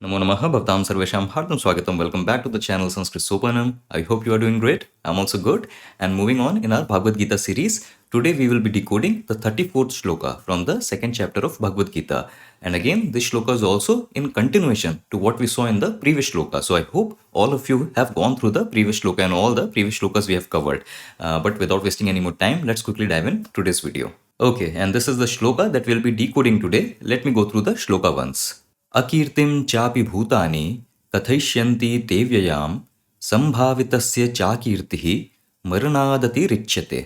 Namo Namaha Bhaktam Sarvesham Hartam Swagatam. Welcome back to the channel Sanskrit Sopanam. I hope you are doing great. I'm also good. And moving on in our Bhagavad Gita series, today we will be decoding the 34th shloka from the second chapter of Bhagavad Gita. And again, this shloka is also in continuation to what we saw in the previous shloka. So I hope all of you have gone through the previous shloka and all the previous shlokas we have covered. But without wasting any more time, let's quickly dive in today's video. Okay, and this is the shloka that we'll be decoding today. Let me go through the shloka once. अकीर्तिं चापि भूतानि कथयिष्यन्ति ते व्ययाम संभावितस्य चाकीर्तिः मरणादतिरिच्यते.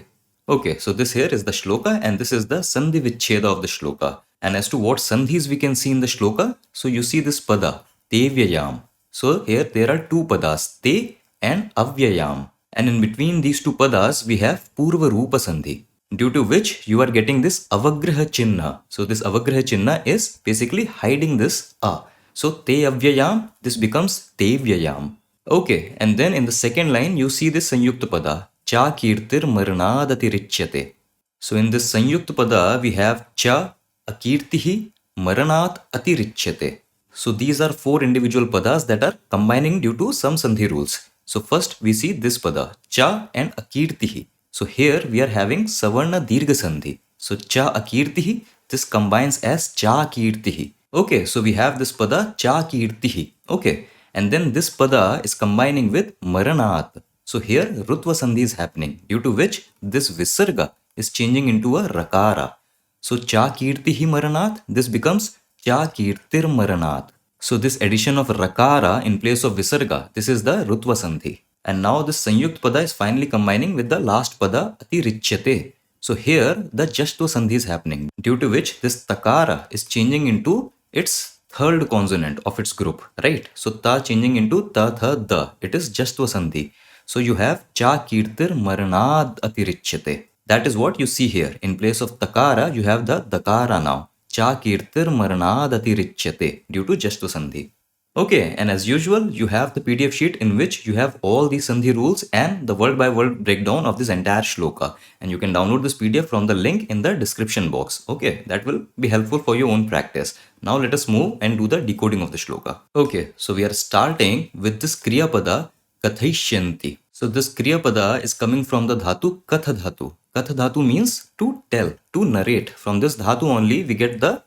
Okay, so this here is the shloka and this is the Sandhi Vichcheda of the shloka. And as to what Sandhis we can see in the shloka, so you see this pada, te vyayam. So here there are two padas, te and avyayam. And in between these two padas we have Purva Rupa Sandhi, due to which you are getting this avagraha chinna. So this avagraha chinna is basically hiding this a. So te avyayam, this becomes te vyayam. Okay, and then in the second line you see this sanyukta pada, cha kirtir maranadatiricyate. So in this sanyukta pada we have cha akirtihi maranat atiricyate. So these are four individual padas that are combining due to some sandhi rules. So first we see this pada, cha and akirtihi. So here we are having Savarna Dirgha Sandhi. So Cha Akirtihi, this combines as Cha Kirtihi. Okay, so we have this pada Cha Kirtihi. Okay, and then this pada is combining with Maranat. So here Rutva Sandhi is happening, due to which this Visarga is changing into a Rakara. So Cha Kirtihi Maranat, this becomes Cha Kirtir Maranat. So this addition of Rakara in place of Visarga, this is the Rutva Sandhi. And now this Sanyukt Pada is finally combining with the last Pada Atirichyate. So here the Jashtva Sandhi is happening, due to which this Takara is changing into its third consonant of its group, right? So Ta changing into Ta Tha Da. It is Jashtva Sandhi. So you have Cha Kirtir Maranad Atirichyate. That is what you see here. In place of Takara, you have the Dakara now. Cha Kirtir Maranad Atirichyate due to Jashtva Sandhi. Okay, and as usual, you have the PDF sheet in which you have all the Sandhi rules and the word by word breakdown of this entire shloka. And you can download this PDF from the link in the description box. Okay, that will be helpful for your own practice. Now let us move and do the decoding of the shloka. Okay, so we are starting with this Kriya Pada Kathayishyanti. So this Kriya Pada is coming from the dhatu Katha dhatu. Katha dhatu means to tell, to narrate. From this dhatu only we get the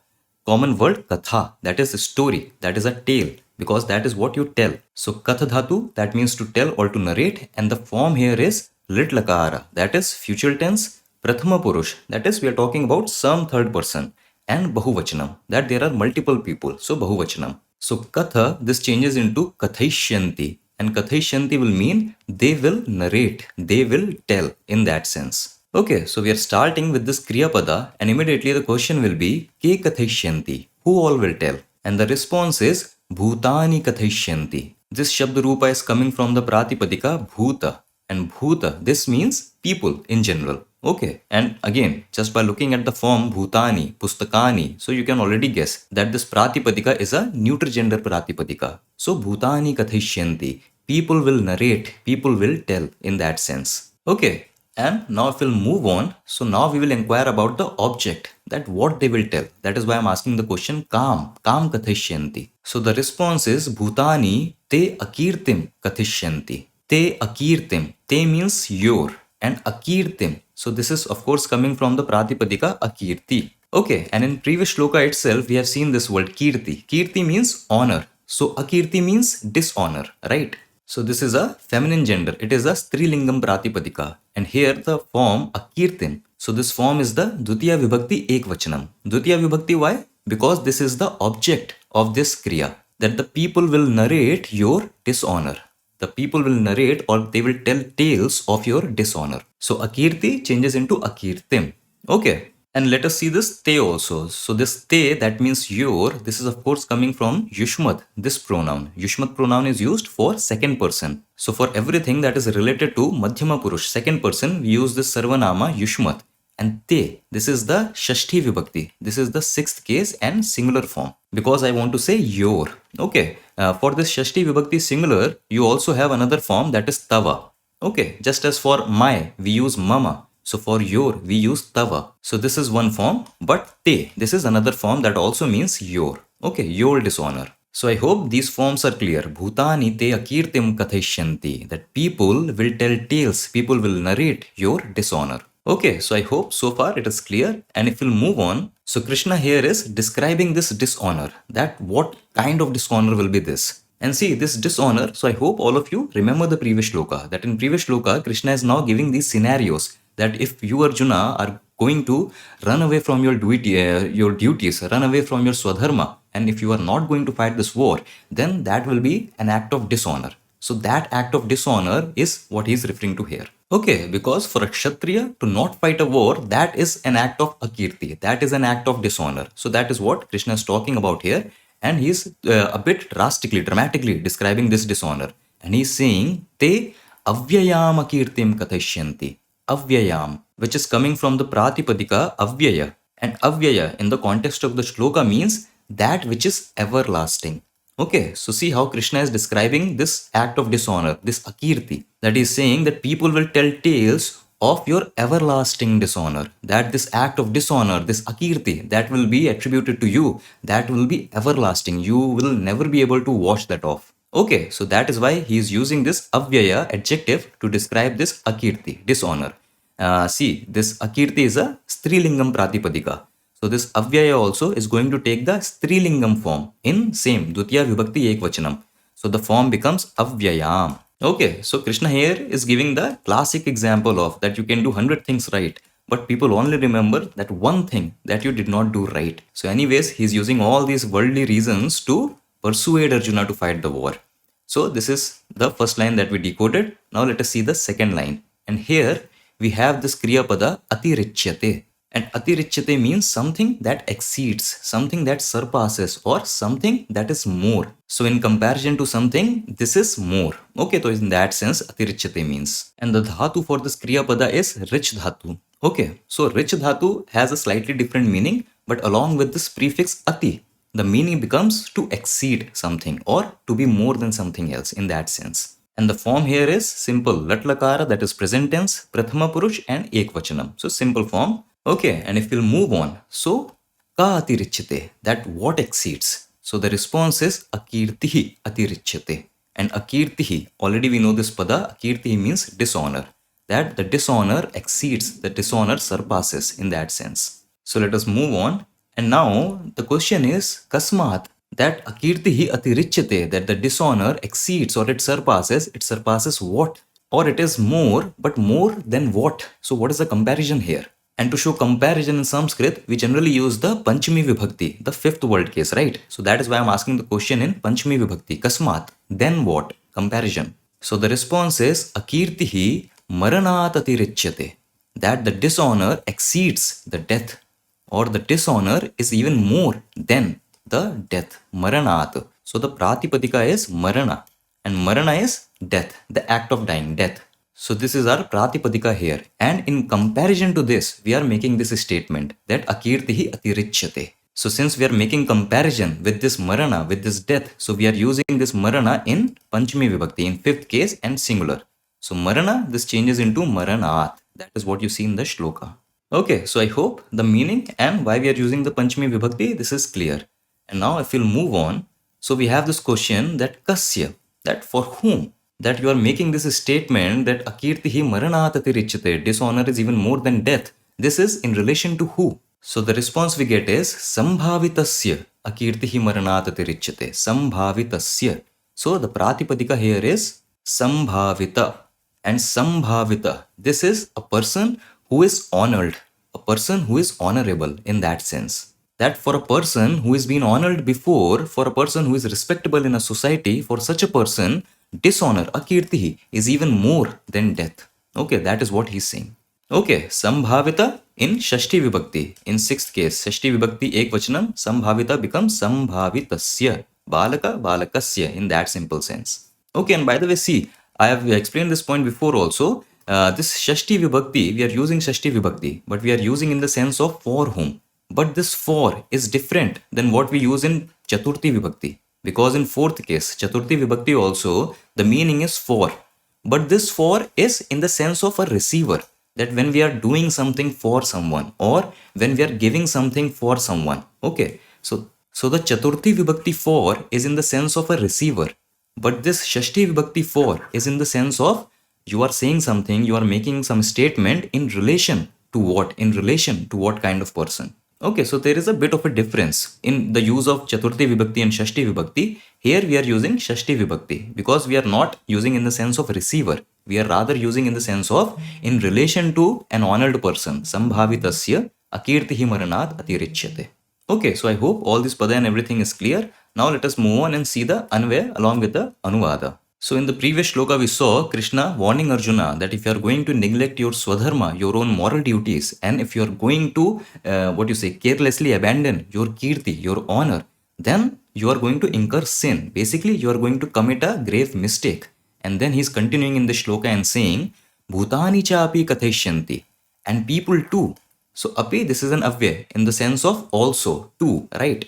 common word Katha, that is a story, that is a tale, because that is what you tell. So Katha dhatu, that means to tell or to narrate, and the form here is lit lakara, that is future tense, prathama purush, that is we are talking about some third person, and bahuvachanam, that there are multiple people, so bahuvachanam. So Katha, this changes into Kathayishyanti, and Kathayishyanti will mean they will narrate, they will tell in that sense. Okay, so we are starting with this Kriya Pada, and immediately the question will be Ke Kathayishyanti, who all will tell? And the response is Bhutani Kathayishyanti. This Shabda Rupa is coming from the Pratipadika Bhuta, and Bhuta, this means people in general. Okay, and again, just by looking at the form Bhutani, Pustakani, so you can already guess that this Pratipadika is a neuter gender Pratipadika. So Bhutani Kathayishyanti, people will narrate, people will tell in that sense. Okay. And now if we'll move on, so now we will inquire about the object, that what they will tell. That is why I'm asking the question Kam Kathishyanti. So the response is Bhutani te akirtim kathishyanti. Te akirtim. Te means your, and akirtim. So this is of course coming from the Pratipadika akirti. Okay, and in previous shloka itself we have seen this word kirti. Kirti means honor. So akirti means dishonor, right? So this is a feminine gender. It is a Strilingam Pratipadika. And here the form Akirtin. So this form is the Dutiya Vibhakti Ekvachanam. Dutiya Vibhakti why? Because this is the object of this Kriya. That the people will narrate your dishonor. The people will narrate or they will tell tales of your dishonor. So Akirti changes into Akirtim. Okay. And let us see this te also. So this te, that means your, this is of course coming from Yushmat, this pronoun. Yushmat pronoun is used for second person. So for everything that is related to Madhyama Purush, second person, we use this Sarvanama Yushmat. And te, this is the Shashti Vibhakti. This is the sixth case and singular form. Because I want to say your. Okay. For this Shashti Vibhakti singular, you also have another form that is Tava. Okay. Just as for my, we use Mama. So for your, we use tava. So this is one form, but te, this is another form that also means your. Okay, your dishonor. So I hope these forms are clear. Bhutani te akirtim kathishyanti. That people will tell tales, people will narrate your dishonor. Okay, so I hope so far it is clear. And if we'll move on, so Krishna here is describing this dishonor. That what kind of dishonor will be this? And see this dishonor, so I hope all of you remember the previous shloka. That in previous shloka, Krishna is now giving these scenarios that if you Arjuna are going to run away from your duties, run away from your swadharma, and if you are not going to fight this war, then that will be an act of dishonor. So that act of dishonor is what he is referring to here. Okay, because for a Kshatriya to not fight a war, that is an act of akirti, that is an act of dishonor. So that is what Krishna is talking about here, and he is a bit dramatically describing this dishonor. And he is saying, te avyayam akirtim kathishyanti. Avyayam, which is coming from the Pratipadika Avyaya. And Avyaya in the context of the shloka means that which is everlasting. Okay, so see how Krishna is describing this act of dishonor, this akirti, that is saying that people will tell tales of your everlasting dishonor, that this act of dishonor, this akirti, that will be attributed to you, that will be everlasting. You will never be able to wash that off. Okay, so that is why he is using this avyaya adjective to describe this akirti, dishonor. See, this akirti is a strilingam pratipadika. So this avyaya also is going to take the strilingam form in same dutiya vibhakti ekvachanam. So the form becomes avyayam. Okay, so Krishna here is giving the classic example of that you can do 100 things right, but people only remember that one thing that you did not do right. So anyways, he's using all these worldly reasons to persuade Arjuna to fight the war. So this is the first line that we decoded. Now let us see the second line. And here we have this kriya pada atirichyate. And atirichyate means something that exceeds, something that surpasses, or something that is more. So in comparison to something, this is more. Okay, so in that sense, atirichyate means. And the dhatu for this kriya pada is rich dhatu. Okay, so rich dhatu has a slightly different meaning, but along with this prefix ati, the meaning becomes to exceed something or to be more than something else in that sense. And the form here is simple lat lakara, that is present tense, prathama purush and ekvachanam. So simple form. Okay, and if we'll move on, so ka atirichyate, that what exceeds. So the response is akirtihi atirichyate. And akirtihi, already we know this pada, akirtihi means dishonor. That the dishonor exceeds, the dishonor surpasses in that sense. So let us move on. And now the question is kasmat, that akirtihi atirichyate, that the dishonor exceeds or it surpasses what? Or it is more, but more than what? So what is the comparison here? And to show comparison in Sanskrit, we generally use the Panchami Vibhakti, the fifth word case, right? So that is why I'm asking the question in Panchami Vibhakti. Kasmat, then what? Comparison. So the response is akirtihi maranat atirichyate, that the dishonor exceeds the death, or the dishonor is even more than the death. Maranat. So the Pratipadika is marana, and marana is death, the act of dying, death. So this is our Pratipadika here. And in comparison to this, we are making this statement that akirtihi atirichyate. So since we are making comparison with this marana, with this death, so we are using this marana in Panchami Vibhakti, in fifth case and singular. So marana, this changes into maranat. That is what you see in the shloka. Okay, so I hope the meaning and why we are using the Panchami Vibhakti, this is clear. And now if we'll move on, so we have this question that kasya, that for whom? That you are making this statement that akirtihi maranat atirichyate, dishonor is even more than death. This is in relation to who? So the response we get is sambhavitasya akirtihi maranat atirichyate. Sambhavitasya. So the Pratipadika here is sambhavita. And sambhavita, this is a person who is honored, a person who is honorable in that sense. That for a person who is been honored before, for a person who is respectable in a society, for such a person, dishonor, akirtihi, is even more than death. Okay, that is what he's saying. Okay, sambhavita in Shashti Vibhakti. In sixth case, Shashti Vibhakti ekvachanam, sambhavita becomes sambhavitasya, balaka balakasya in that simple sense. Okay, and by the way, see, I have explained this point before also. This Shashti Vibhakti, we are using Shashti Vibhakti, but we are using in the sense of for whom. But this for is different than what we use in Chaturthi Vibhakti. Because in fourth case, Chaturthi Vibhakti also, the meaning is for. But this for is in the sense of a receiver. That when we are doing something for someone or when we are giving something for someone. Okay. So So the Chaturthi Vibhakti for is in the sense of a receiver. But this Shashti Vibhakti for is in the sense of you are saying something, you are making some statement in relation to what? In relation to what kind of person? Okay, so there is a bit of a difference in the use of Chaturthi Vibhakti and Shashti Vibhakti. Here we are using Shashti Vibhakti because we are not using in the sense of receiver. We are rather using in the sense of in relation to an honored person. Sambhavitasya akirtihi maranat atirichyate. Okay, so I hope all this pada and everything is clear. Now let us move on and see the Anvaya along with the Anuvada. So in the previous shloka we saw Krishna warning Arjuna that if you are going to neglect your swadharma, your own moral duties, and if you are going to, carelessly abandon your kirti, your honor, then you are going to incur sin. Basically, you are going to commit a grave mistake. And then he's continuing in the shloka and saying, Bhutani cha api katheshyanti. And people too. So api, this is an avyay in the sense of also, too, right?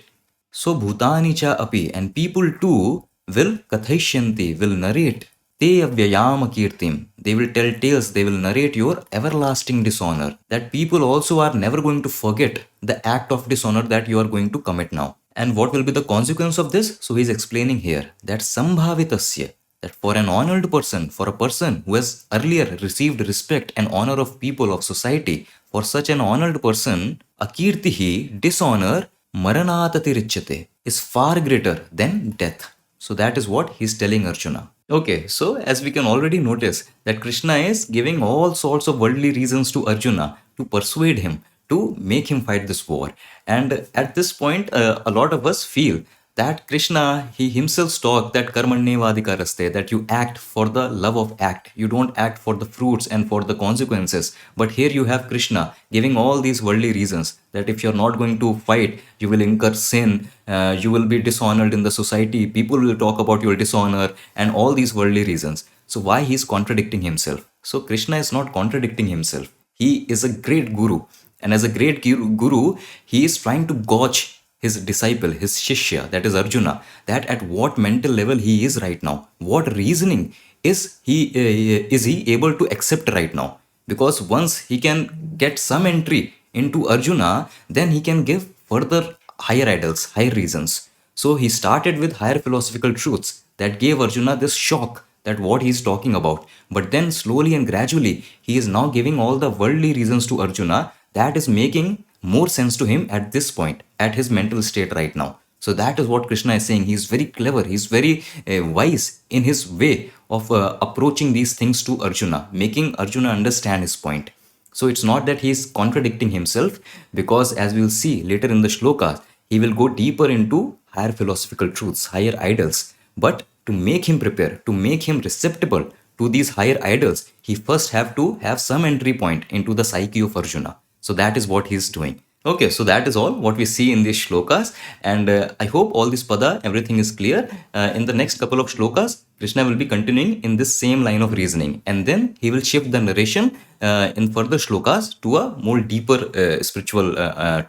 So bhutani cha api, and people too will katheshyanti, will narrate. Te avyayam kirtim. They will tell tales, they will narrate your everlasting dishonor. That people also are never going to forget the act of dishonor that you are going to commit now. And what will be the consequence of this? So he is explaining here that sambhavitasya, that for an honored person, for a person who has earlier received respect and honor of people, of society, for such an honored person, akirtihi, dishonor, maranatatirichyate, is far greater than death. So that is what he is telling Arjuna. Okay, so as we can already notice that Krishna is giving all sorts of worldly reasons to Arjuna to persuade him, to make him fight this war. And at this point, a lot of us feel that Krishna, he himself talked that karmanyevadikaraste, that you act for the love of act. You don't act for the fruits and for the consequences. But here you have Krishna giving all these worldly reasons that if you're not going to fight, you will incur sin, you will be dishonored in the society, people will talk about your dishonor, and all these worldly reasons. So why he is contradicting himself? So Krishna is not contradicting himself. He is a great guru. And as a great guru, he is trying to gauge his disciple, his shishya, that is Arjuna, that at what mental level he is right now, what reasoning is he able to accept right now. Because once he can get some entry into Arjuna, then he can give further higher idols, higher reasons. So he started with higher philosophical truths that gave Arjuna this shock that what he is talking about. But then slowly and gradually, he is now giving all the worldly reasons to Arjuna that is making more sense to him at this point, at his mental state right now. So that is what Krishna is saying. He is very clever, he is very wise in his way of approaching these things to Arjuna, making Arjuna understand his point. So it's not that he is contradicting himself, because as we will see later in the shlokas, he will go deeper into higher philosophical truths, higher idols. But to make him prepare, to make him receptible to these higher idols, he first have to have some entry point into the psyche of Arjuna. So that is what he is doing. Okay, so that is all what we see in these shlokas, and I hope all this pada, everything is clear. In the next couple of shlokas, Krishna will be continuing in this same line of reasoning, and then he will shift the narration in further shlokas to a more deeper spiritual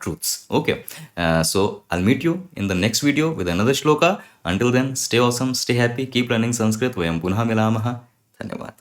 truths. Okay, so I'll meet you in the next video with another shloka. Until then, stay awesome, stay happy, keep learning Sanskrit. Vayam punha milamaha. Dhanyavad.